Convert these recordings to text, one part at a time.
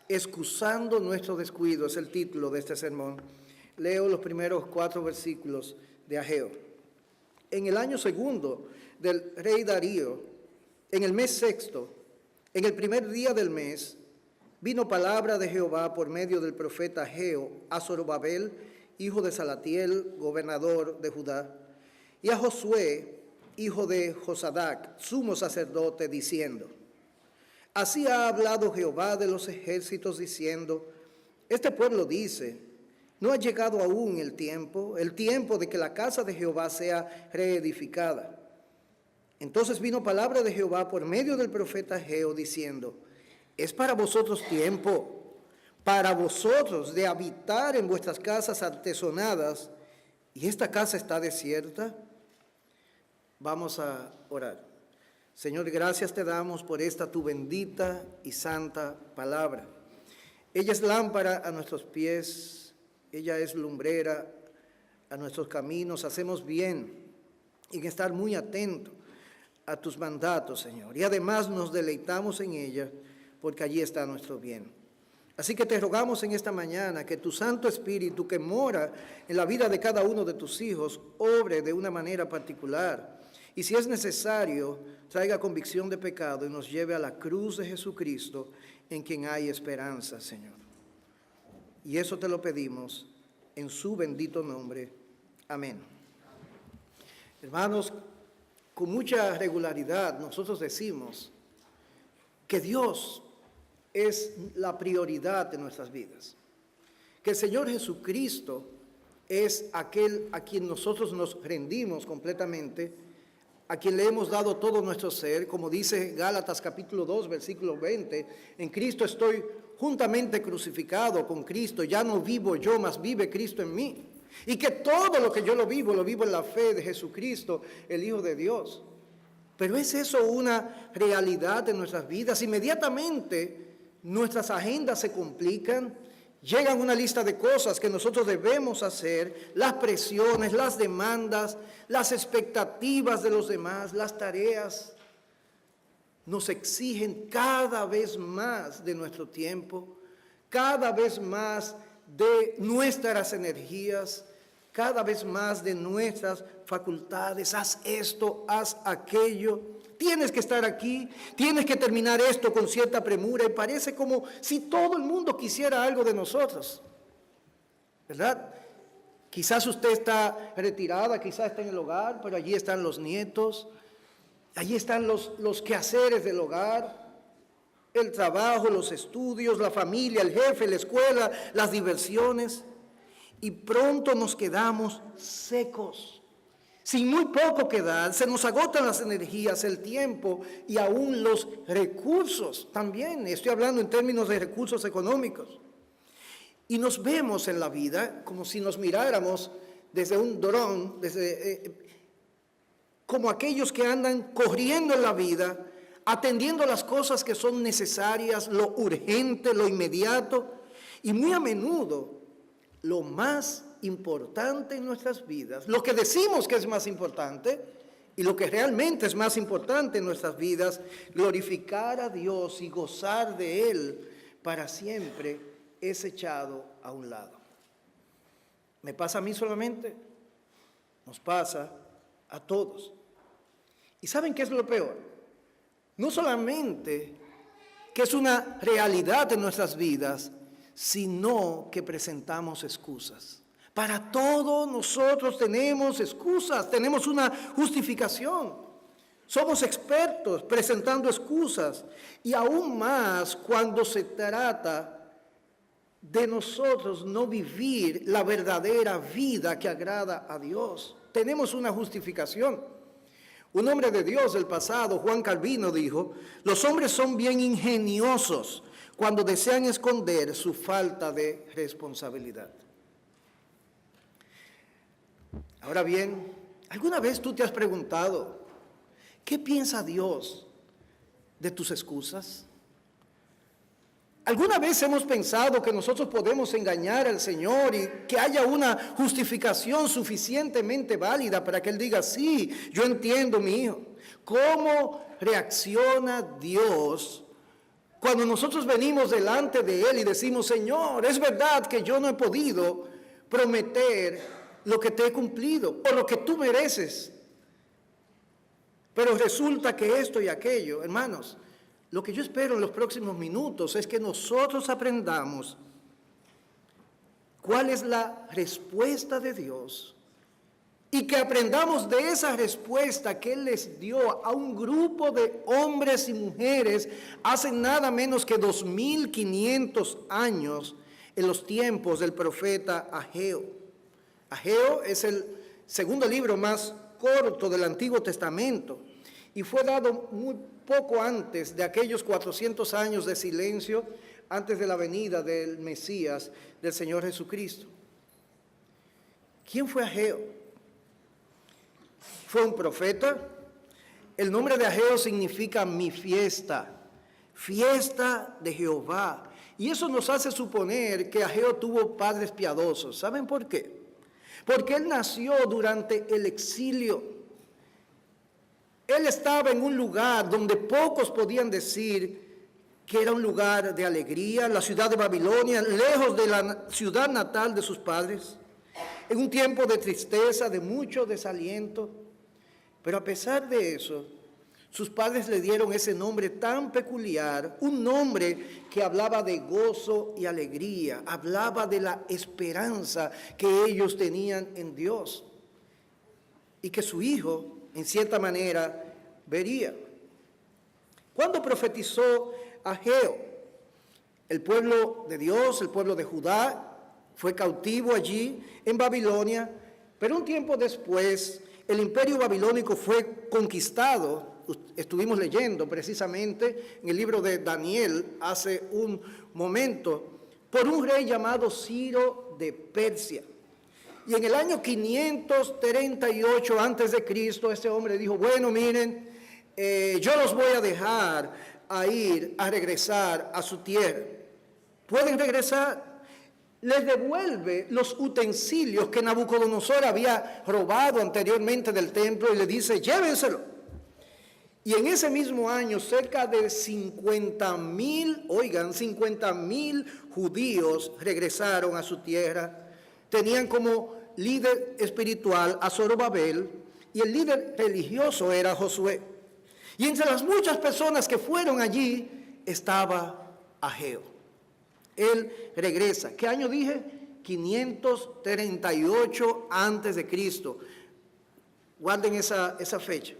Excusando nuestro descuido es el título de este sermón. Leo los primeros 4 versículos de Ageo. En el año segundo del rey Darío, en el mes sexto, en el primer día del mes, vino palabra de Jehová por medio del profeta Ageo a Zorobabel, hijo de Salatiel, gobernador de Judá, y a Josué, hijo de Josadac, sumo sacerdote, diciendo: Así ha hablado Jehová de los ejércitos, diciendo: Este pueblo dice, no ha llegado aún el tiempo de que la casa de Jehová sea reedificada. Entonces vino palabra de Jehová por medio del profeta Ageo, diciendo: Es para vosotros tiempo, para vosotros de habitar en vuestras casas artesonadas, y esta casa está desierta. Vamos a orar. Señor, gracias te damos por esta tu bendita y santa palabra. Ella es lámpara a nuestros pies, ella es lumbrera a nuestros caminos. Hacemos bien en estar muy atentos a tus mandatos, Señor. Y además nos deleitamos en ella porque allí está nuestro bien. Así que te rogamos en esta mañana que tu Santo Espíritu, que mora en la vida de cada uno de tus hijos, obre de una manera particular. Y si es necesario, traiga convicción de pecado y nos lleve a la cruz de Jesucristo, en quien hay esperanza, Señor. Y eso te lo pedimos en su bendito nombre. Amén. Hermanos, con mucha regularidad nosotros decimos que Dios es la prioridad de nuestras vidas, que el Señor Jesucristo es aquel a quien nosotros nos rendimos completamente, a quien le hemos dado todo nuestro ser, como dice Gálatas capítulo 2, versículo 20, en Cristo estoy juntamente crucificado con Cristo, ya no vivo yo, mas vive Cristo en mí. Y que todo lo que yo lo vivo en la fe de Jesucristo, el Hijo de Dios. Pero ¿es eso una realidad de nuestras vidas? Inmediatamente nuestras agendas se complican, llegan una lista de cosas que nosotros debemos hacer, las presiones, las demandas, las expectativas de los demás, las tareas, nos exigen cada vez más de nuestro tiempo, cada vez más de nuestras energías, cada vez más de nuestras facultades. Haz esto, haz aquello. Tienes que estar aquí, tienes que terminar esto con cierta premura, y parece como si todo el mundo quisiera algo de nosotros, ¿verdad? Quizás usted está retirada, quizás está en el hogar, pero allí están los nietos, allí están los quehaceres del hogar, el trabajo, los estudios, la familia, el jefe, la escuela, las diversiones, y pronto nos quedamos secos. Sin muy poco que dar, se nos agotan las energías, el tiempo y aún los recursos también. Estoy hablando en términos de recursos económicos. Y nos vemos en la vida como si nos miráramos desde un dron, como aquellos que andan corriendo en la vida, atendiendo las cosas que son necesarias, lo urgente, lo inmediato, y muy a menudo lo más importante en nuestras vidas, lo que decimos que es más importante y lo que realmente es más importante en nuestras vidas, glorificar a Dios y gozar de Él para siempre, es echado a un lado. ¿Me pasa a mí solamente? Nos pasa a todos. ¿Y saben qué es lo peor? No solamente que es una realidad en nuestras vidas, sino que presentamos excusas. Para todo nosotros tenemos excusas, tenemos una justificación. Somos expertos presentando excusas, y aún más cuando se trata de nosotros no vivir la verdadera vida que agrada a Dios. Tenemos una justificación. Un hombre de Dios del pasado, Juan Calvino, dijo: los hombres son bien ingeniosos cuando desean esconder su falta de responsabilidad. Ahora bien, ¿alguna vez tú te has preguntado qué piensa Dios de tus excusas? ¿Alguna vez hemos pensado que nosotros podemos engañar al Señor y que haya una justificación suficientemente válida para que Él diga: sí, yo entiendo, mi hijo? ¿Cómo reacciona Dios cuando nosotros venimos delante de Él y decimos, Señor, es verdad que yo no he podido prometer lo que te he cumplido o lo que tú mereces? Pero resulta que esto y aquello, hermanos, lo que yo espero en los próximos minutos es que nosotros aprendamos cuál es la respuesta de Dios y que aprendamos de esa respuesta que Él les dio a un grupo de hombres y mujeres hace nada menos que 2500 años en los tiempos del profeta Ageo. Ageo es el segundo libro más corto del Antiguo Testamento y fue dado muy poco antes de aquellos 400 años de silencio antes de la venida del Mesías, del Señor Jesucristo. ¿Quién fue Ageo? Fue un profeta. El nombre de Ageo significa mi fiesta, fiesta de Jehová. Y eso nos hace suponer que Ageo tuvo padres piadosos. ¿Saben por qué? Porque él nació durante el exilio. Él estaba en un lugar donde pocos podían decir que era un lugar de alegría, la ciudad de Babilonia, lejos de la ciudad natal de sus padres, en un tiempo de tristeza, de mucho desaliento. Pero a pesar de eso, sus padres le dieron ese nombre tan peculiar, un nombre que hablaba de gozo y alegría, hablaba de la esperanza que ellos tenían en Dios y que su hijo, en cierta manera, vería. Cuando profetizó Ageo, el pueblo de Dios, el pueblo de Judá, fue cautivo allí en Babilonia, pero un tiempo después el imperio babilónico fue conquistado. Estuvimos leyendo precisamente en el libro de Daniel hace un momento por un rey llamado Ciro de Persia. Y en el año 538 antes de Cristo, este hombre dijo, bueno, miren, yo los voy a dejar a regresar a su tierra. ¿Pueden regresar? Les devuelve los utensilios que Nabucodonosor había robado anteriormente del templo y le dice, llévenselo. Y en ese mismo año, cerca de 50,000 judíos regresaron a su tierra. Tenían como líder espiritual a Zorobabel y el líder religioso era Josué. Y entre las muchas personas que fueron allí estaba Ageo. Él regresa. ¿Qué año dije? 538 antes de Cristo. Guarden esa fecha.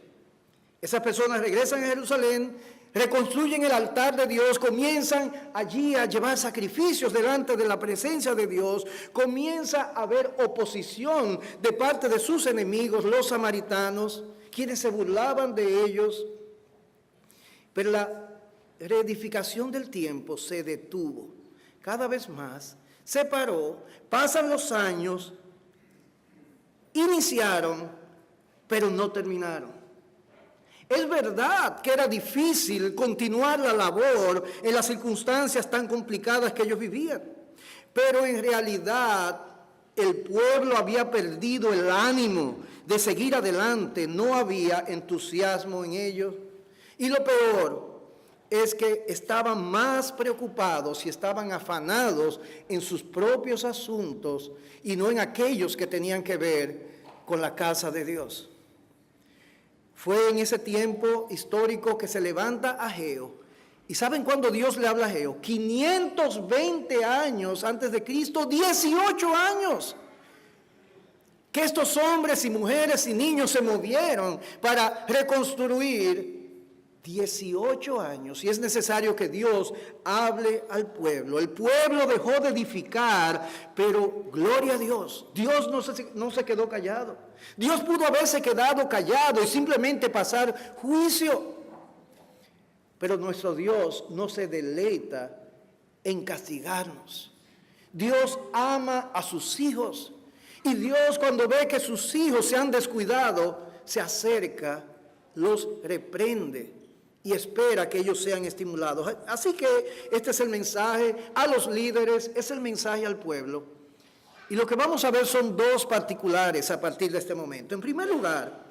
Esas personas regresan a Jerusalén, reconstruyen el altar de Dios, comienzan allí a llevar sacrificios delante de la presencia de Dios, comienza a haber oposición de parte de sus enemigos, los samaritanos, quienes se burlaban de ellos. Pero la reedificación del tiempo se detuvo. Cada vez más se paró, pasan los años, iniciaron, pero no terminaron. Es verdad que era difícil continuar la labor en las circunstancias tan complicadas que ellos vivían, pero en realidad el pueblo había perdido el ánimo de seguir adelante, no había entusiasmo en ellos. Y lo peor es que estaban más preocupados y estaban afanados en sus propios asuntos y no en aquellos que tenían que ver con la casa de Dios. Fue en ese tiempo histórico que se levanta Ageo. ¿Y saben cuándo Dios le habla a Ageo? 520 años antes de Cristo, 18 años. Que estos hombres y mujeres y niños se movieron para reconstruir 18 años, y es necesario que Dios hable al pueblo. El pueblo dejó de edificar, pero gloria a Dios, Dios no se quedó callado. Dios pudo haberse quedado callado y simplemente pasar juicio, pero nuestro Dios no se deleita en castigarnos. Dios ama a sus hijos, y Dios, cuando ve que sus hijos se han descuidado, se acerca, los reprende y espera que ellos sean estimulados. Así que este es el mensaje a los líderes, es el mensaje al pueblo. Y lo que vamos a ver son dos particulares a partir de este momento. En primer lugar,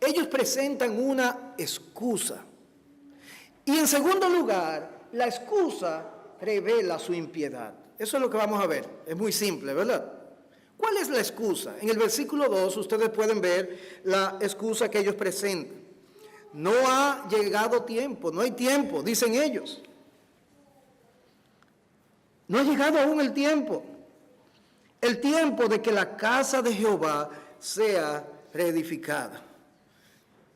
ellos presentan una excusa. Y en segundo lugar, la excusa revela su impiedad. Eso es lo que vamos a ver. Es muy simple, ¿verdad? ¿Cuál es la excusa? En el versículo 2 ustedes pueden ver la excusa que ellos presentan. No ha llegado tiempo, no hay tiempo, dicen ellos. No ha llegado aún el tiempo de que la casa de Jehová sea reedificada.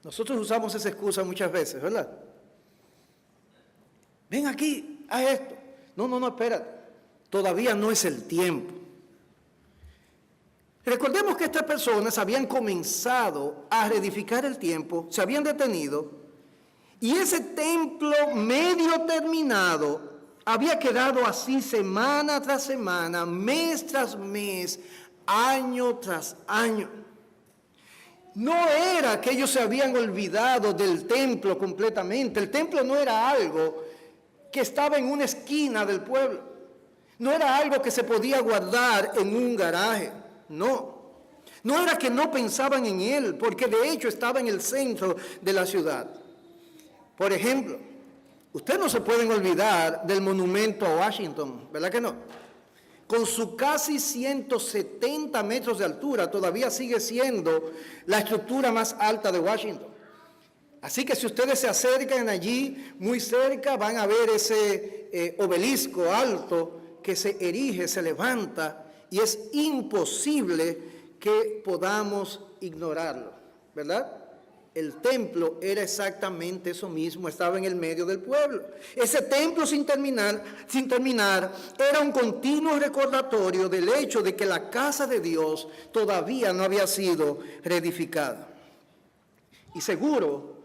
Nosotros usamos esa excusa muchas veces, ¿verdad? Ven aquí, haz esto. No, espérate. Todavía no es el tiempo. Recordemos que estas personas habían comenzado a reedificar el templo, se habían detenido, y ese templo medio terminado había quedado así semana tras semana, mes tras mes, año tras año. No era que ellos se habían olvidado del templo completamente. El templo no era algo que estaba en una esquina del pueblo. No era algo que se podía guardar en un garaje. No era que no pensaban en él, porque de hecho estaba en el centro de la ciudad. Por ejemplo, ustedes no se pueden olvidar del monumento a Washington, ¿verdad que no? Con su casi 170 metros de altura, todavía sigue siendo la estructura más alta de Washington. Así que si ustedes se acercan allí, muy cerca, van a ver ese obelisco alto que se erige, se levanta, y es imposible que podamos ignorarlo, ¿verdad? El templo era exactamente eso mismo, estaba en el medio del pueblo. Ese templo sin terminar, era un continuo recordatorio del hecho de que la casa de Dios todavía no había sido reedificada. Y seguro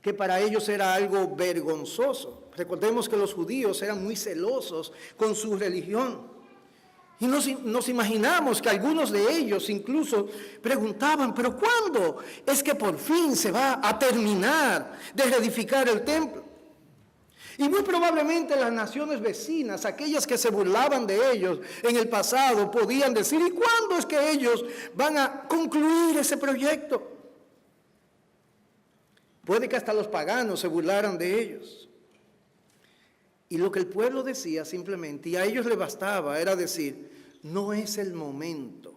que para ellos era algo vergonzoso. Recordemos que los judíos eran muy celosos con su religión. Y nos imaginamos que algunos de ellos incluso preguntaban, ¿pero cuándo es que por fin se va a terminar de reedificar el templo? Y muy probablemente las naciones vecinas, aquellas que se burlaban de ellos en el pasado, podían decir, ¿y cuándo es que ellos van a concluir ese proyecto? Puede que hasta los paganos se burlaran de ellos. Y lo que el pueblo decía simplemente, y a ellos les bastaba, era decir, no es el momento,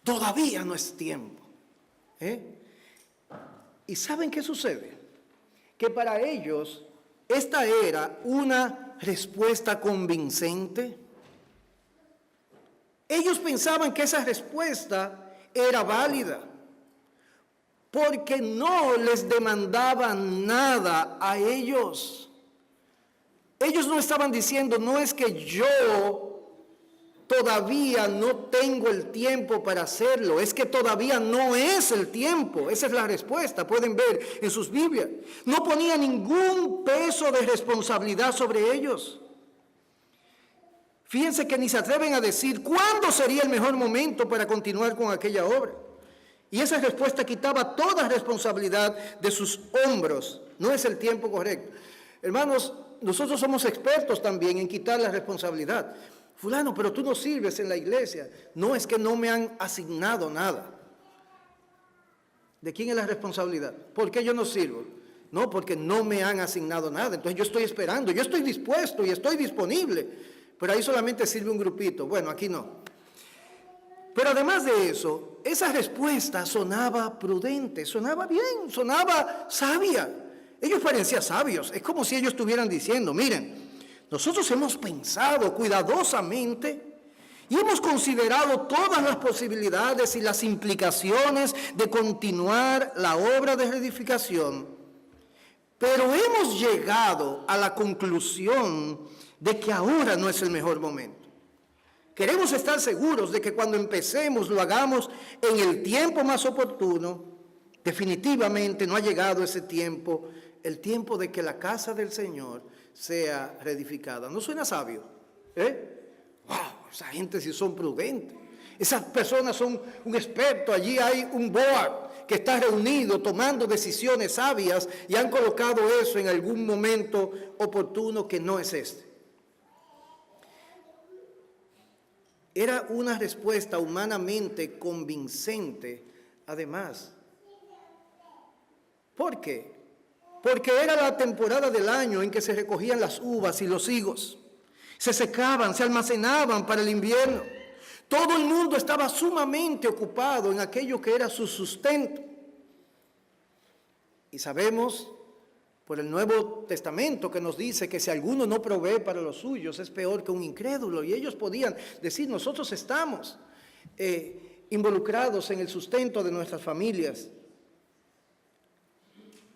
todavía no es tiempo. ¿Y saben qué sucede? Que para ellos esta era una respuesta convincente. Ellos pensaban que esa respuesta era válida, porque no les demandaban nada a ellos. Ellos no estaban diciendo, no es que yo todavía no tengo el tiempo para hacerlo, es que todavía no es el tiempo. Esa es la respuesta, pueden ver en sus Biblias. No ponía ningún peso de responsabilidad sobre ellos. Fíjense que ni se atreven a decir cuándo sería el mejor momento para continuar con aquella obra. Y esa respuesta quitaba toda responsabilidad de sus hombros. No es el tiempo correcto. Hermanos, nosotros somos expertos también en quitar la responsabilidad. Fulano, pero tú no sirves en la iglesia. No, es que no me han asignado nada. ¿De quién es la responsabilidad? ¿Por qué yo no sirvo? No, porque no me han asignado nada. Entonces yo estoy esperando, yo estoy dispuesto y estoy disponible. Pero ahí solamente sirve un grupito. Bueno, aquí no. Pero además de eso, esa respuesta sonaba prudente, sonaba bien, sonaba sabia. Ellos parecían sabios. Es como si ellos estuvieran diciendo, miren, nosotros hemos pensado cuidadosamente y hemos considerado todas las posibilidades y las implicaciones de continuar la obra de reedificación, pero hemos llegado a la conclusión de que ahora no es el mejor momento. Queremos estar seguros de que cuando empecemos lo hagamos en el tiempo más oportuno. Definitivamente no ha llegado ese tiempo, el tiempo de que la casa del Señor sea reedificada. ¿No suena sabio? ¡Wow! Esa gente sí son prudentes. Esas personas son un experto. Allí hay un board que está reunido tomando decisiones sabias y han colocado eso en algún momento oportuno que no es este. Era una respuesta humanamente convincente. Además, ¿Por qué? Porque era la temporada del año en que se recogían las uvas y los higos. Se secaban, se almacenaban para el invierno. Todo el mundo estaba sumamente ocupado en aquello que era su sustento. Y sabemos por el Nuevo Testamento que nos dice que si alguno no provee para los suyos es peor que un incrédulo. Y ellos podían decir, nosotros estamos involucrados en el sustento de nuestras familias.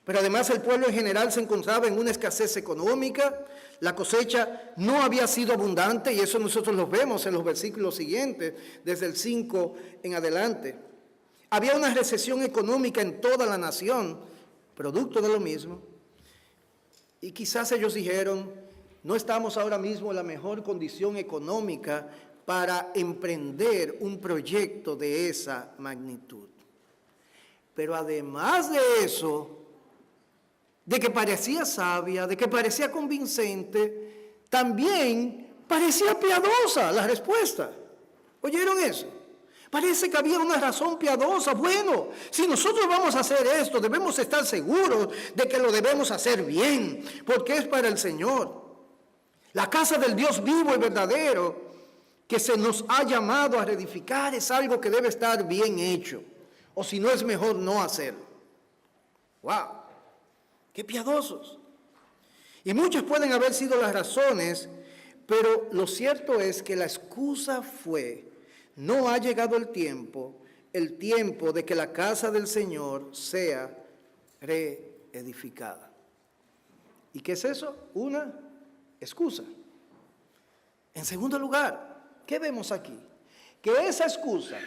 Pero además el pueblo en general se encontraba en una escasez económica, la cosecha no había sido abundante y eso nosotros lo vemos en los versículos siguientes, desde el 5 en adelante. Había una recesión económica en toda la nación, producto de lo mismo. Y quizás ellos dijeron, no estamos ahora mismo en la mejor condición económica para emprender un proyecto de esa magnitud. Pero además de eso, de que parecía sabia, de que parecía convincente, también parecía piadosa la respuesta. ¿Oyeron eso? Parece que había una razón piadosa. Bueno, si nosotros vamos a hacer esto, debemos estar seguros de que lo debemos hacer bien, porque es para el Señor. La casa del Dios vivo y verdadero que se nos ha llamado a reedificar es algo que debe estar bien hecho, o si no es mejor no hacerlo. ¡Wow! ¡Qué piadosos! Y muchas pueden haber sido las razones, pero lo cierto es que la excusa fue, no ha llegado el tiempo de que la casa del Señor sea reedificada. ¿Y qué es eso? Una excusa. En segundo lugar, ¿qué vemos aquí? Que esa excusa,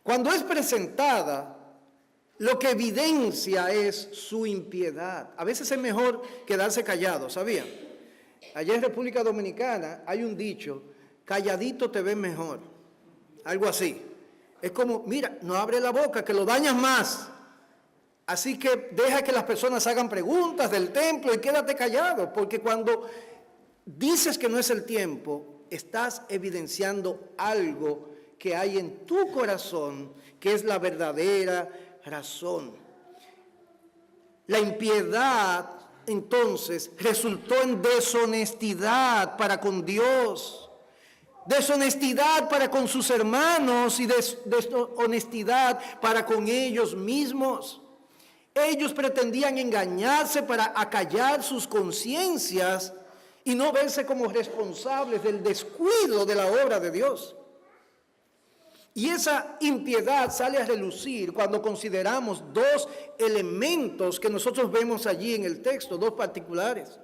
cuando es presentada, lo que evidencia es su impiedad. A veces es mejor quedarse callado, ¿sabían? Allá en República Dominicana hay un dicho, calladito te ves mejor. Algo así. Es como, mira, no abre la boca, que lo dañas más. Así que deja que las personas hagan preguntas del templo y quédate callado, porque cuando dices que no es el tiempo, estás evidenciando algo que hay en tu corazón, que es la verdadera razón. La impiedad entonces resultó en deshonestidad para con Dios, deshonestidad para con sus hermanos y deshonestidad para con ellos mismos. Ellos pretendían engañarse para acallar sus conciencias y no verse como responsables del descuido de la obra de Dios. Y esa impiedad sale a relucir cuando consideramos dos elementos que nosotros vemos allí en el texto, dos particulares.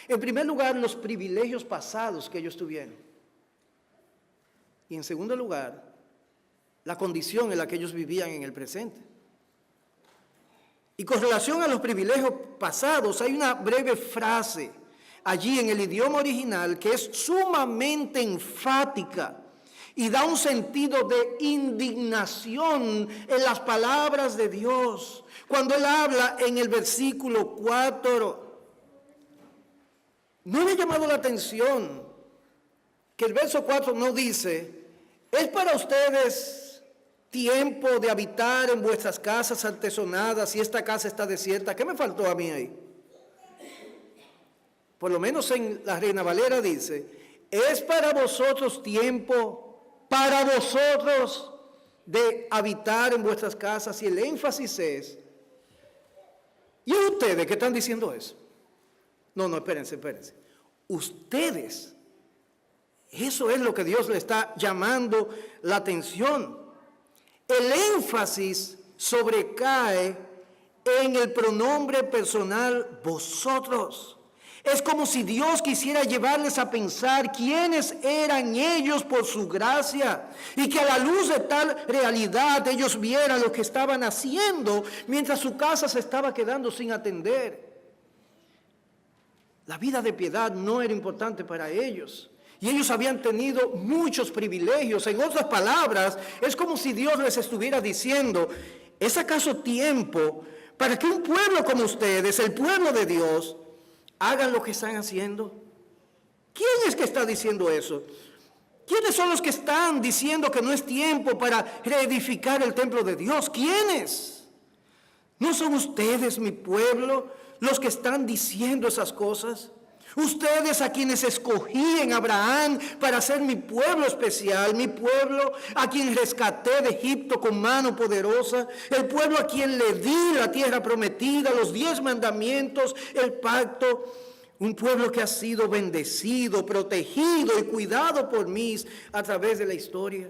En primer lugar, los privilegios pasados que ellos tuvieron. Y en segundo lugar, la condición en la que ellos vivían en el presente. Y con relación a los privilegios pasados, hay una breve frase allí en el idioma original que es sumamente enfática y da un sentido de indignación en las palabras de Dios. Cuando Él habla en el versículo 4, ¿no le ha llamado la atención que el verso 4 no dice, es para ustedes tiempo de habitar en vuestras casas artesonadas y esta casa está desierta? ¿Qué me faltó a mí ahí? Por lo menos en la Reina Valera dice, es para vosotros tiempo para vosotros de habitar en vuestras casas, y el énfasis es, ¿y ustedes qué están diciendo eso? No, espérense. Ustedes, eso es lo que Dios le está llamando la atención. El énfasis sobrecae en el pronombre personal vosotros. Es como si Dios quisiera llevarles a pensar quiénes eran ellos por su gracia y que a la luz de tal realidad ellos vieran lo que estaban haciendo mientras su casa se estaba quedando sin atender. La vida de piedad no era importante para ellos y ellos habían tenido muchos privilegios. En otras palabras, es como si Dios les estuviera diciendo, ¿es acaso tiempo para que un pueblo como ustedes, el pueblo de Dios, hagan lo que están haciendo? ¿Quién es que está diciendo eso? ¿Quiénes son los que están diciendo que no es tiempo para reedificar el templo de Dios? ¿Quiénes? ¿No son ustedes mi pueblo los que están diciendo esas cosas? Ustedes a quienes escogí en Abraham para ser mi pueblo especial, mi pueblo a quien rescaté de Egipto con mano poderosa, el pueblo a quien le di la tierra prometida, los 10 mandamientos, el pacto, un pueblo que ha sido bendecido, protegido y cuidado por mí a través de la historia.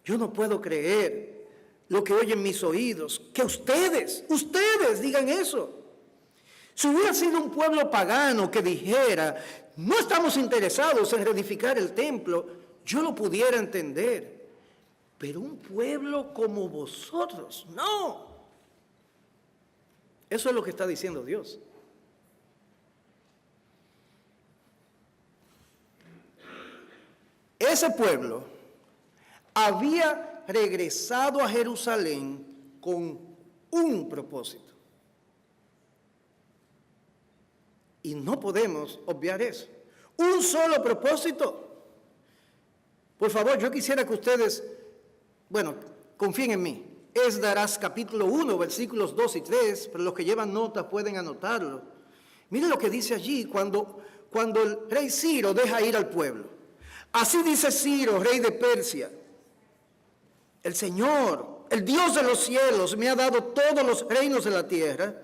Yo no puedo creer lo que oyen mis oídos, que ustedes digan eso. Si hubiera sido un pueblo pagano que dijera, no estamos interesados en reedificar el templo, yo lo pudiera entender. Pero un pueblo como vosotros, no. Eso es lo que está diciendo Dios. Ese pueblo había regresado a Jerusalén con un propósito. Y no podemos obviar eso. Un solo propósito. Por favor, yo quisiera que ustedes, confíen en mí. Esdras capítulo 1, versículos 2 y 3, pero los que llevan notas pueden anotarlo. Miren lo que dice allí cuando el rey Ciro deja ir al pueblo. Así dice Ciro, rey de Persia: el Señor, el Dios de los cielos, me ha dado todos los reinos de la tierra,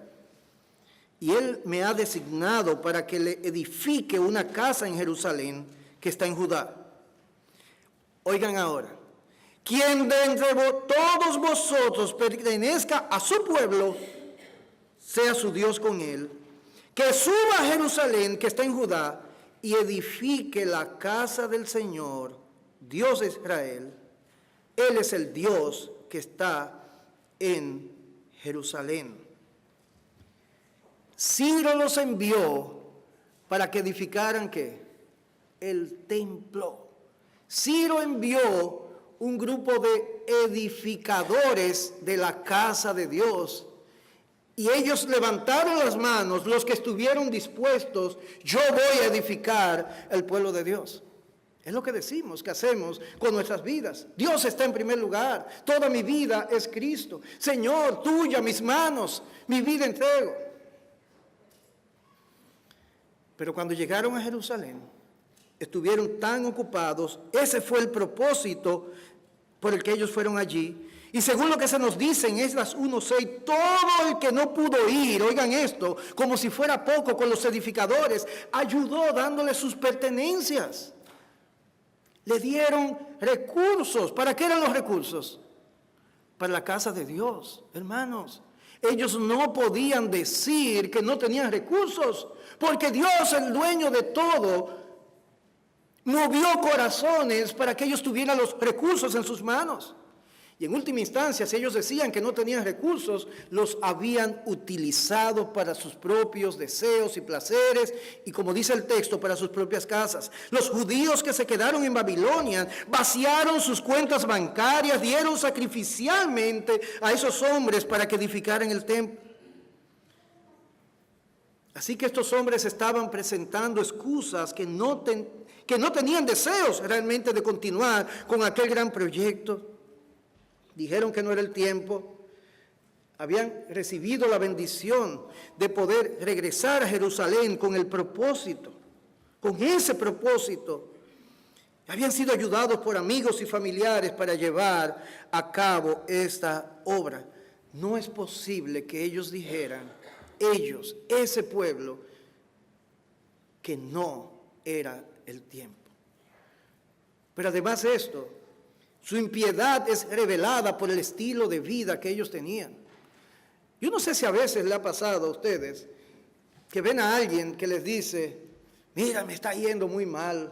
y Él me ha designado para que le edifique una casa en Jerusalén que está en Judá. Oigan ahora, quien de entre todos vosotros pertenezca a su pueblo, sea su Dios con él, que suba a Jerusalén que está en Judá y edifique la casa del Señor, Dios de Israel. Él es el Dios que está en Jerusalén. Ciro los envió para que edificaran ¿qué? El templo. Ciro envió un grupo de edificadores de la casa de Dios. Y ellos levantaron las manos, los que estuvieron dispuestos, yo voy a edificar el pueblo de Dios. Es lo que decimos, que hacemos con nuestras vidas. Dios está en primer lugar. Toda mi vida es Cristo. Señor, tuya, mis manos, mi vida entrego. Pero cuando llegaron a Jerusalén, estuvieron tan ocupados, ese fue el propósito por el que ellos fueron allí. Y según lo que se nos dice en Esdras 1:6, todo el que no pudo ir, oigan esto, como si fuera poco con los edificadores, ayudó dándoles sus pertenencias. Le dieron recursos. ¿Para qué eran los recursos? Para la casa de Dios, hermanos. Ellos no podían decir que no tenían recursos, porque Dios, el dueño de todo, movió corazones para que ellos tuvieran los recursos en sus manos. Y en última instancia, si ellos decían que no tenían recursos, los habían utilizado para sus propios deseos y placeres, y como dice el texto, para sus propias casas. Los judíos que se quedaron en Babilonia vaciaron sus cuentas bancarias, dieron sacrificialmente a esos hombres para que edificaran el templo. Así que estos hombres estaban presentando excusas que no tenían deseos realmente de continuar con aquel gran proyecto. Dijeron que no era el tiempo. Habían recibido la bendición de poder regresar a Jerusalén con el propósito, con ese propósito. Habían sido ayudados por amigos y familiares para llevar a cabo esta obra. No es posible que ellos dijeran, ese pueblo, que no era el tiempo. Pero además de esto, su impiedad es revelada por el estilo de vida que ellos tenían. Yo no sé si a veces le ha pasado a ustedes que ven a alguien que les dice, mira, me está yendo muy mal,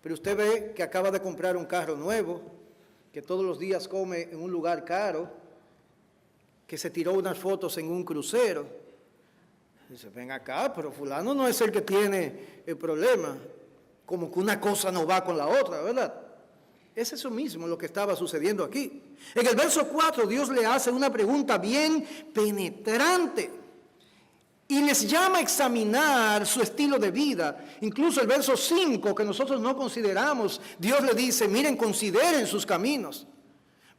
pero usted ve que acaba de comprar un carro nuevo, que todos los días come en un lugar caro, que se tiró unas fotos en un crucero. Dice, ven acá, pero fulano no es el que tiene el problema. Como que una cosa no va con la otra, ¿verdad? Es eso mismo lo que estaba sucediendo aquí. En el verso 4, Dios le hace una pregunta bien penetrante y les llama a examinar su estilo de vida. Incluso el verso 5, que nosotros no consideramos, Dios le dice, miren, consideren sus caminos.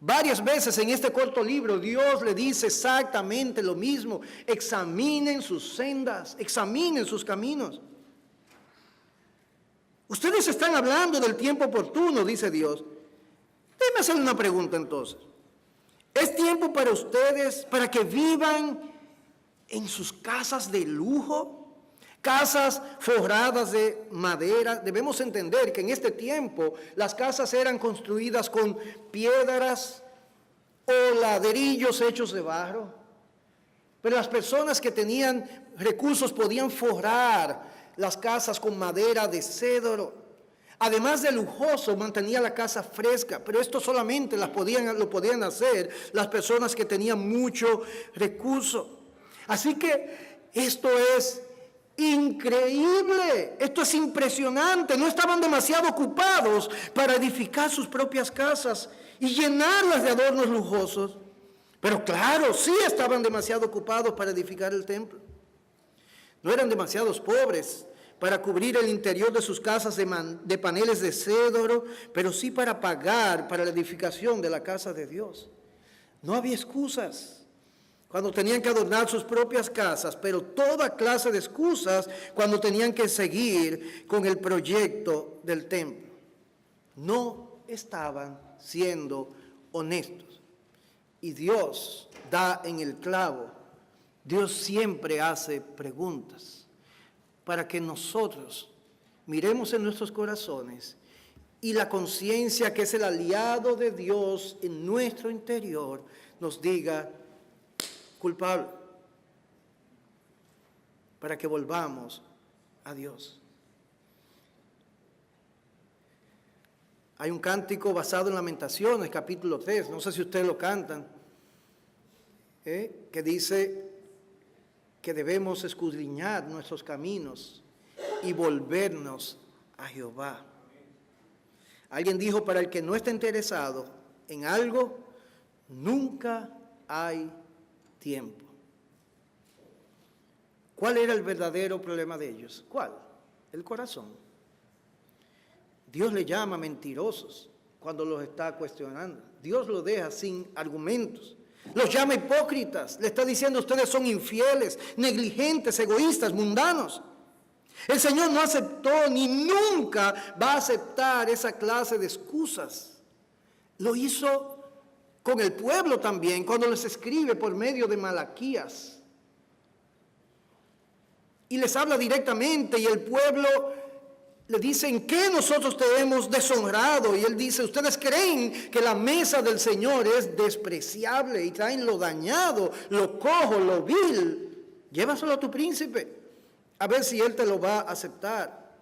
Varias veces en este corto libro Dios le dice exactamente lo mismo. Examinen sus sendas, examinen sus caminos. Ustedes están hablando del tiempo oportuno, dice Dios. Déjenme hacer una pregunta entonces. ¿Es tiempo para ustedes para que vivan en sus casas de lujo? Casas forradas de madera. Debemos entender que en este tiempo las casas eran construidas con piedras o ladrillos hechos de barro. Pero las personas que tenían recursos podían forrar las casas con madera de cedro. Además de lujoso, mantenía la casa fresca, pero esto solamente lo podían hacer las personas que tenían mucho recurso. Así que esto es increíble, esto es impresionante. No estaban demasiado ocupados para edificar sus propias casas y llenarlas de adornos lujosos. Pero claro, sí estaban demasiado ocupados para edificar el templo. No eran demasiados pobres para cubrir el interior de sus casas de paneles de cedro, pero sí para pagar para la edificación de la casa de Dios. No había excusas cuando tenían que adornar sus propias casas, pero toda clase de excusas cuando tenían que seguir con el proyecto del templo. No estaban siendo honestos. Y Dios da en el clavo. Dios siempre hace preguntas para que nosotros miremos en nuestros corazones y la conciencia, que es el aliado de Dios en nuestro interior, nos diga culpable, para que volvamos a Dios. Hay un cántico basado en Lamentaciones, capítulo 3, no sé si ustedes lo cantan, que dice que debemos escudriñar nuestros caminos y volvernos a Jehová. Alguien dijo, para el que no está interesado en algo, nunca hay tiempo. ¿Cuál era el verdadero problema de ellos? ¿Cuál? El corazón. Dios le llama mentirosos cuando los está cuestionando. Dios los deja sin argumentos. Los llama hipócritas. Le está diciendo, ustedes son infieles, negligentes, egoístas, mundanos. El Señor no aceptó ni nunca va a aceptar esa clase de excusas. Lo hizo con el pueblo también, cuando les escribe por medio de Malaquías. Y les habla directamente, y el pueblo le dice, ¿en qué nosotros te hemos deshonrado? Y él dice, ustedes creen que la mesa del Señor es despreciable y traen lo dañado, lo cojo, lo vil. Llévaselo a tu príncipe, a ver si él te lo va a aceptar.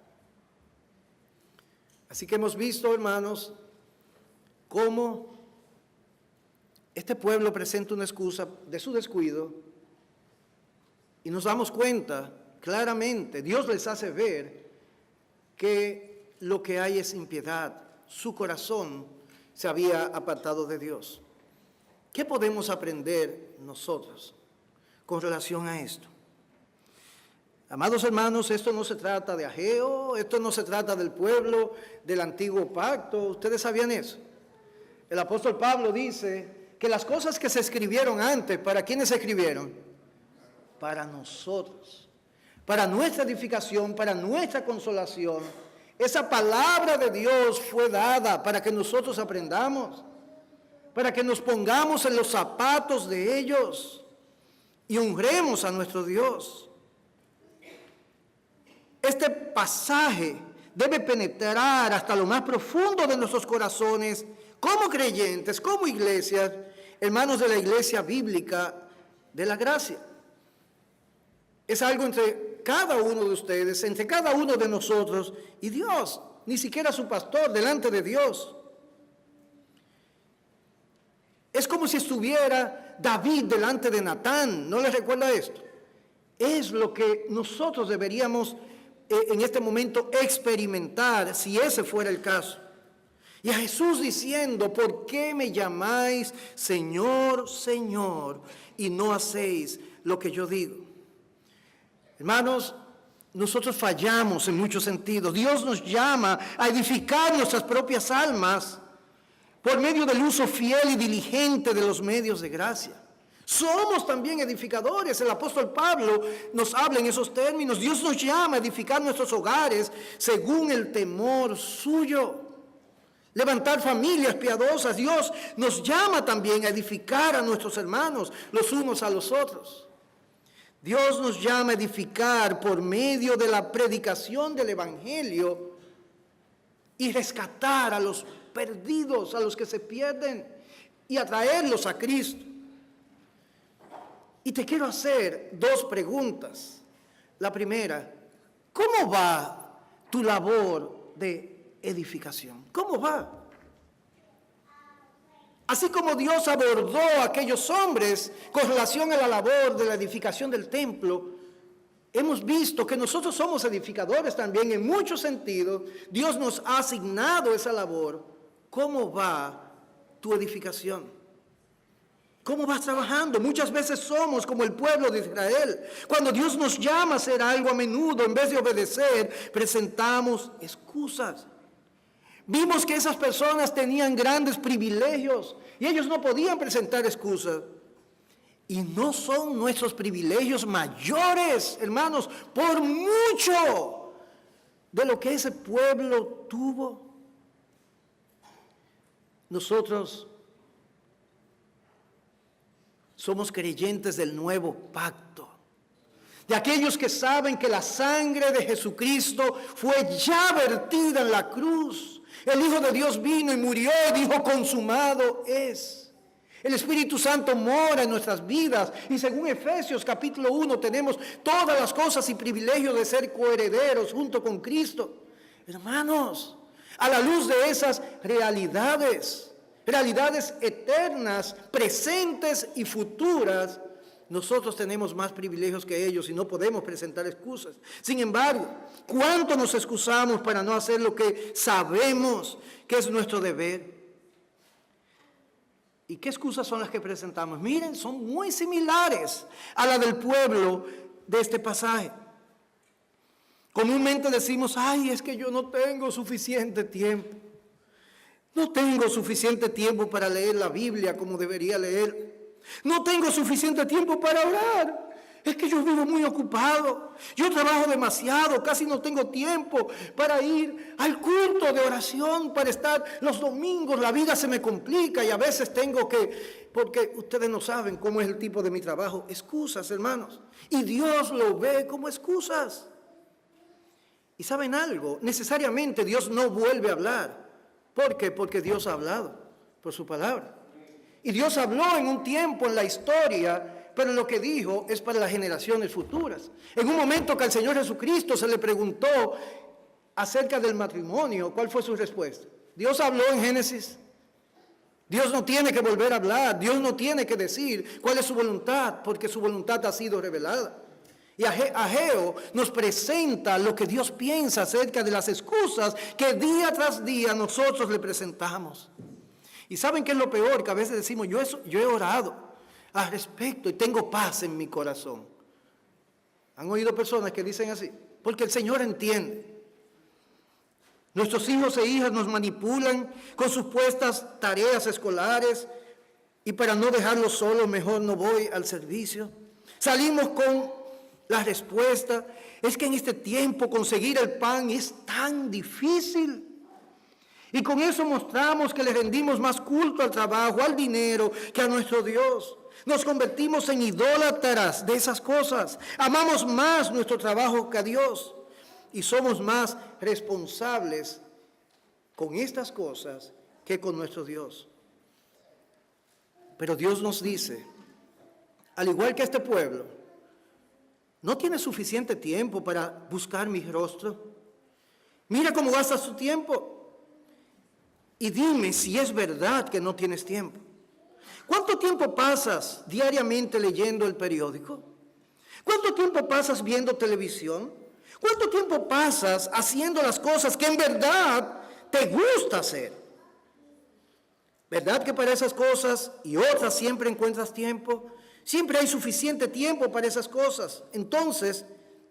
Así que hemos visto, hermanos, cómo este pueblo presenta una excusa de su descuido y nos damos cuenta claramente, Dios les hace ver que lo que hay es impiedad. Su corazón se había apartado de Dios. ¿Qué podemos aprender nosotros con relación a esto? Amados hermanos, esto no se trata de Ageo, esto no se trata del pueblo del antiguo pacto. ¿Ustedes sabían eso? El apóstol Pablo dice que las cosas que se escribieron antes, ¿para quiénes se escribieron? Para nosotros, para nuestra edificación, para nuestra consolación. Esa palabra de Dios fue dada para que nosotros aprendamos, para que nos pongamos en los zapatos de ellos y honremos a nuestro Dios. Este pasaje debe penetrar hasta lo más profundo de nuestros corazones como creyentes, como iglesias, hermanos de la iglesia bíblica de la gracia. Es algo entre cada uno de ustedes, entre cada uno de nosotros y Dios, ni siquiera su pastor, delante de Dios. Es como si estuviera David delante de Natán. ¿No les recuerda esto? Es lo que nosotros deberíamos en este momento experimentar, si ese fuera el caso. Y a Jesús diciendo, ¿por qué me llamáis Señor, Señor, y no hacéis lo que yo digo? Hermanos, nosotros fallamos en muchos sentidos. Dios nos llama a edificar nuestras propias almas, por medio del uso fiel y diligente de los medios de gracia. Somos también edificadores. El apóstol Pablo nos habla en esos términos. Dios nos llama a edificar nuestros hogares según el temor suyo. Levantar familias piadosas. Dios nos llama también a edificar a nuestros hermanos los unos a los otros. Dios nos llama a edificar por medio de la predicación del Evangelio y rescatar a los perdidos, a los que se pierden, y atraerlos a Cristo. Y te quiero hacer dos preguntas. La primera, ¿cómo va tu labor de edificación? ¿Cómo va? Así como Dios abordó a aquellos hombres con relación a la labor de la edificación del templo, hemos visto que nosotros somos edificadores también en muchos sentidos. Dios nos ha asignado esa labor. ¿Cómo va tu edificación? ¿Cómo vas trabajando? Muchas veces somos como el pueblo de Israel. Cuando Dios nos llama a hacer algo a menudo, en vez de obedecer, presentamos excusas. Vimos que esas personas tenían grandes privilegios y ellos no podían presentar excusas. Y no son nuestros privilegios mayores, hermanos, por mucho de lo que ese pueblo tuvo. Nosotros somos creyentes del nuevo pacto, de aquellos que saben que la sangre de Jesucristo fue ya vertida en la cruz. El Hijo de Dios vino y murió y dijo: consumado es. El Espíritu Santo mora en nuestras vidas y según Efesios capítulo 1 tenemos todas las cosas y privilegios de ser coherederos junto con Cristo. Hermanos, a la luz de esas realidades eternas, presentes y futuras, nosotros tenemos más privilegios que ellos y no podemos presentar excusas. Sin embargo, ¿cuánto nos excusamos para no hacer lo que sabemos que es nuestro deber? ¿Y qué excusas son las que presentamos? Miren, son muy similares a la del pueblo de este pasaje. Comúnmente decimos: ay, es que yo no tengo suficiente tiempo. No tengo suficiente tiempo para leer la Biblia como debería leer. No tengo suficiente tiempo para orar. Es que yo vivo muy ocupado. Yo trabajo demasiado. Casi no tengo tiempo para ir al culto de oración, para estar los domingos. La vida se me complica y a veces tengo que, porque ustedes no saben cómo es el tipo de mi trabajo. Excusas, hermanos. Y Dios lo ve como excusas. ¿Y saben algo? Necesariamente Dios no vuelve a hablar. ¿Por qué? Porque Dios ha hablado por su palabra. Y Dios habló en un tiempo en la historia, pero lo que dijo es para las generaciones futuras. En un momento que al Señor Jesucristo se le preguntó acerca del matrimonio, ¿cuál fue su respuesta? Dios habló en Génesis. Dios no tiene que volver a hablar. Dios no tiene que decir cuál es su voluntad, porque su voluntad ha sido revelada. Y Ageo nos presenta lo que Dios piensa acerca de las excusas que día tras día nosotros le presentamos. Y ¿saben qué es lo peor? Que a veces decimos: yo he orado al respecto y tengo paz en mi corazón. ¿Han oído personas que dicen así? Porque el Señor entiende. Nuestros hijos e hijas nos manipulan con supuestas tareas escolares y para no dejarlos solos mejor no voy al servicio. Salimos con la respuesta: es que en este tiempo conseguir el pan es tan difícil. Y con eso mostramos que le rendimos más culto al trabajo, al dinero, que a nuestro Dios. Nos convertimos en idólatras de esas cosas. Amamos más nuestro trabajo que a Dios. Y somos más responsables con estas cosas que con nuestro Dios. Pero Dios nos dice, al igual que este pueblo, ¿no tiene suficiente tiempo para buscar mi rostro? Mira cómo gasta su tiempo. Y dime si es verdad que no tienes tiempo. ¿Cuánto tiempo pasas diariamente leyendo el periódico? ¿Cuánto tiempo pasas viendo televisión? ¿Cuánto tiempo pasas haciendo las cosas que en verdad te gusta hacer? ¿Verdad que para esas cosas y otras siempre encuentras tiempo? Siempre hay suficiente tiempo para esas cosas. Entonces,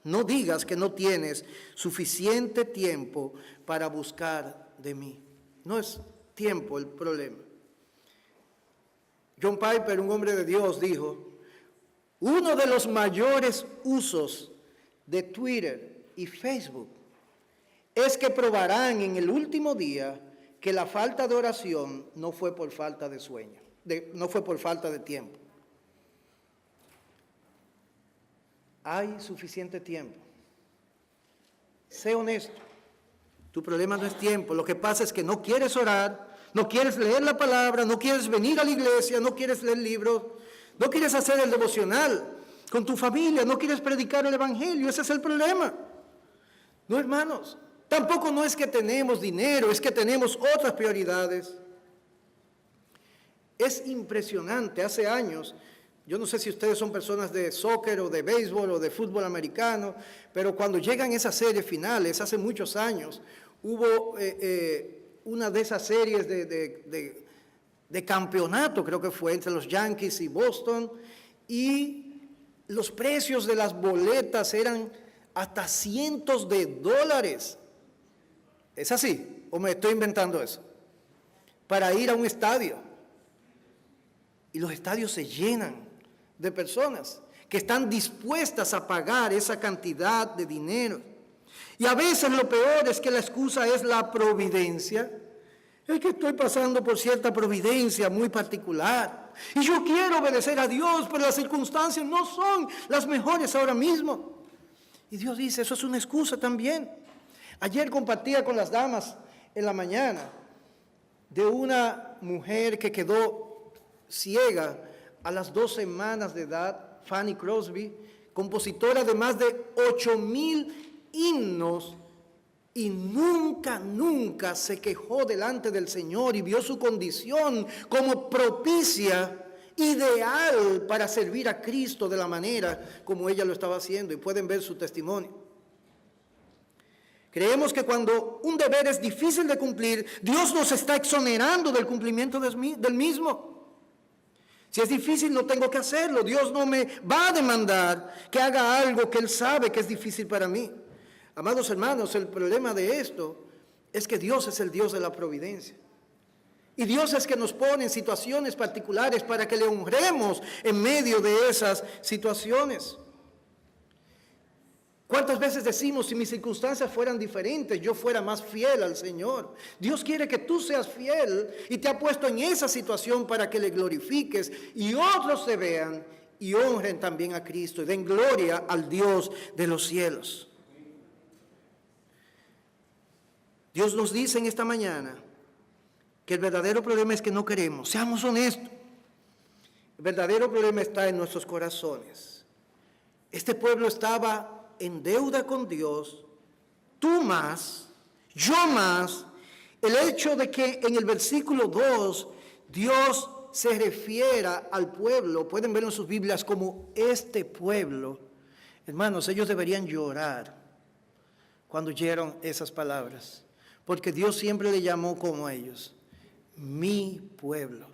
no digas que no tienes suficiente tiempo para buscar de mí. No es tiempo el problema. John Piper, un hombre de Dios, dijo: uno de los mayores usos de Twitter y Facebook es que probarán en el último día que la falta de oración no fue por falta de sueño, no fue por falta de tiempo. Hay suficiente tiempo. Sé honesto. Tu problema no es tiempo. Lo que pasa es que no quieres orar, no quieres leer la palabra, no quieres venir a la iglesia, no quieres leer libros, no quieres hacer el devocional con tu familia, no quieres predicar el evangelio. Ese es el problema. No, hermanos. Tampoco no es que tenemos dinero, es que tenemos otras prioridades. Es impresionante. Hace años, yo no sé si ustedes son personas de soccer o de béisbol o de fútbol americano, pero cuando llegan esas series finales, hace muchos años, hubo una de esas series de campeonato, creo que fue, entre los Yankees y Boston, y los precios de las boletas eran hasta cientos de dólares. ¿Es así? ¿O me estoy inventando eso? Para ir a un estadio. Y los estadios se llenan de personas que están dispuestas a pagar esa cantidad de dinero. Y a veces lo peor es que la excusa es la providencia. Es que estoy pasando por cierta providencia muy particular. Y yo quiero obedecer a Dios, pero las circunstancias no son las mejores ahora mismo. Y Dios dice, eso es una excusa también. Ayer compartía con las damas en la mañana de una mujer que quedó ciega a las 2 semanas de edad, Fanny Crosby, compositora de más de 8,000 himnos, y nunca se quejó delante del Señor y vio su condición como propicia, ideal para servir a Cristo de la manera como ella lo estaba haciendo, y pueden ver su testimonio. Creemos que cuando un deber es difícil de cumplir, Dios nos está exonerando del cumplimiento del mismo. Si es difícil, no tengo que hacerlo. Dios no me va a demandar que haga algo que Él sabe que es difícil para mí. Amados hermanos, el problema de esto es que Dios es el Dios de la providencia. Y Dios es que nos pone en situaciones particulares para que le honremos en medio de esas situaciones. ¿Cuántas veces decimos, si mis circunstancias fueran diferentes, yo fuera más fiel al Señor? Dios quiere que tú seas fiel y te ha puesto en esa situación para que le glorifiques y otros te vean y honren también a Cristo y den gloria al Dios de los cielos. Dios nos dice en esta mañana que el verdadero problema es que no queremos. Seamos honestos. El verdadero problema está en nuestros corazones. Este pueblo estaba en deuda con Dios, tú más, yo más. El hecho de que en el versículo 2 Dios se refiera al pueblo, pueden verlo en sus Biblias como este pueblo. Hermanos, ellos deberían llorar cuando oyeron esas palabras, porque Dios siempre le llamó como ellos, mi pueblo.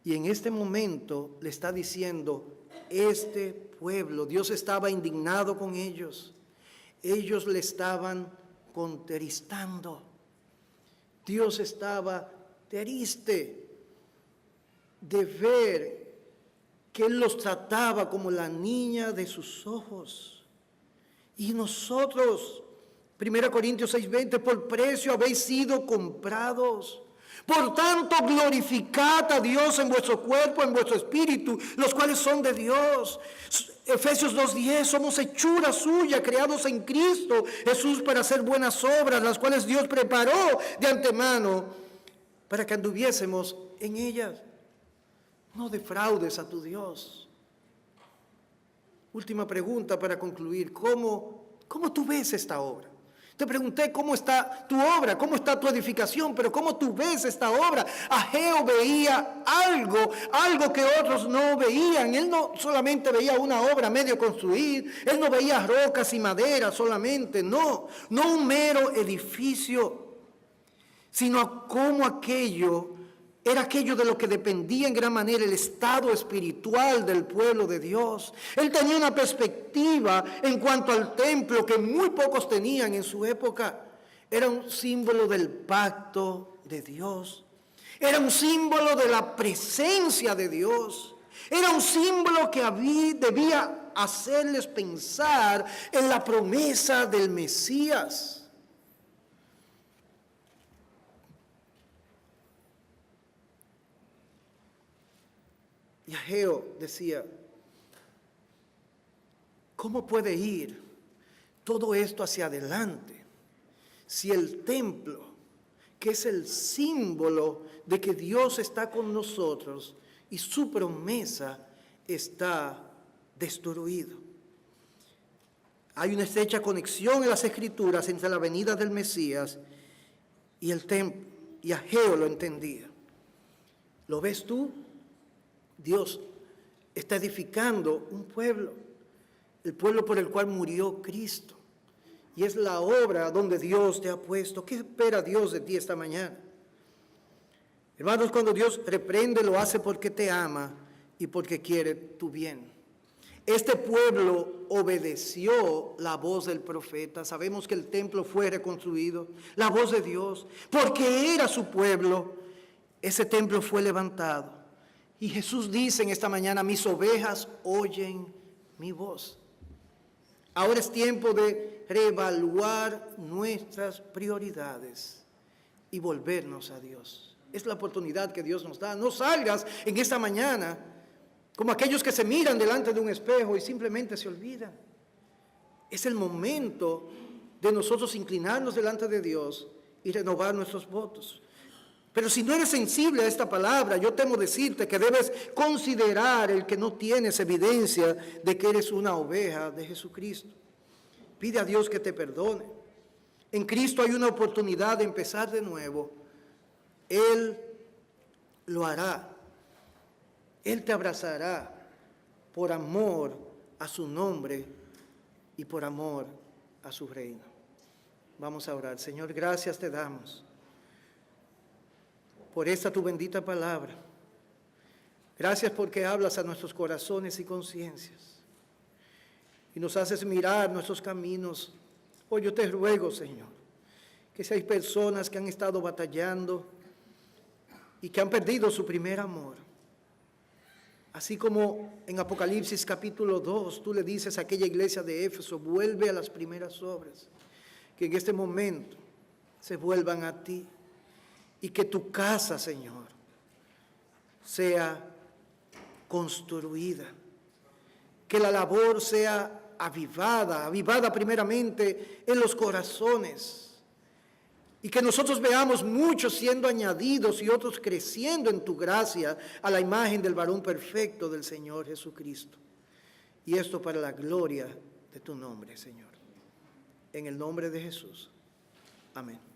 Y en este momento le está diciendo, este pueblo, Dios estaba indignado con ellos. Ellos le estaban contristando. Dios estaba triste de ver que Él los trataba como la niña de sus ojos. Y nosotros, 1 Corintios 6:20, por precio habéis sido comprados. Por tanto, glorificad a Dios en vuestro cuerpo, en vuestro espíritu, los cuales son de Dios. Efesios 2:10, somos hechura suya, creados en Cristo Jesús para hacer buenas obras, las cuales Dios preparó de antemano para que anduviésemos en ellas. No defraudes a tu Dios. Última pregunta para concluir. ¿Cómo tú ves esta obra? Te pregunté cómo está tu obra, cómo está tu edificación, pero cómo tú ves esta obra. Ageo veía algo que otros no veían. Él no solamente veía una obra medio construir, él no veía rocas y madera solamente, no un mero edificio, sino cómo aquello era aquello de lo que dependía en gran manera el estado espiritual del pueblo de Dios. Él tenía una perspectiva en cuanto al templo que muy pocos tenían en su época. Era un símbolo del pacto de Dios. Era un símbolo de la presencia de Dios. Era un símbolo que debía hacerles pensar en la promesa del Mesías. Y Ageo decía, ¿cómo puede ir todo esto hacia adelante si el templo, que es el símbolo de que Dios está con nosotros y su promesa, está destruido? Hay una estrecha conexión en las Escrituras entre la venida del Mesías y el templo, y Ageo lo entendía. ¿Lo ves tú? Dios está edificando un pueblo, el pueblo por el cual murió Cristo. Y es la obra donde Dios te ha puesto. ¿Qué espera Dios de ti esta mañana? Hermanos, cuando Dios reprende, lo hace porque te ama y porque quiere tu bien. Este pueblo obedeció la voz del profeta. Sabemos que el templo fue reconstruido, la voz de Dios, porque era su pueblo. Ese templo fue levantado. Y Jesús dice en esta mañana, mis ovejas oyen mi voz. Ahora es tiempo de reevaluar nuestras prioridades y volvernos a Dios. Es la oportunidad que Dios nos da. No salgas en esta mañana como aquellos que se miran delante de un espejo y simplemente se olvidan. Es el momento de nosotros inclinarnos delante de Dios y renovar nuestros votos. Pero si no eres sensible a esta palabra, yo temo decirte que debes considerar el que no tienes evidencia de que eres una oveja de Jesucristo. Pide a Dios que te perdone. En Cristo hay una oportunidad de empezar de nuevo. Él lo hará. Él te abrazará por amor a su nombre y por amor a su reino. Vamos a orar. Señor, gracias te damos por esta tu bendita palabra. Gracias porque hablas a nuestros corazones y conciencias y nos haces mirar nuestros caminos. Hoy yo te ruego, Señor, que si hay personas que han estado batallando y que han perdido su primer amor, así como en Apocalipsis capítulo 2, tú le dices a aquella iglesia de Éfeso, vuelve a las primeras obras, que en este momento se vuelvan a ti. Y que tu casa, Señor, sea construida. Que la labor sea avivada primeramente en los corazones. Y que nosotros veamos muchos siendo añadidos y otros creciendo en tu gracia a la imagen del varón perfecto del Señor Jesucristo. Y esto para la gloria de tu nombre, Señor. En el nombre de Jesús. Amén.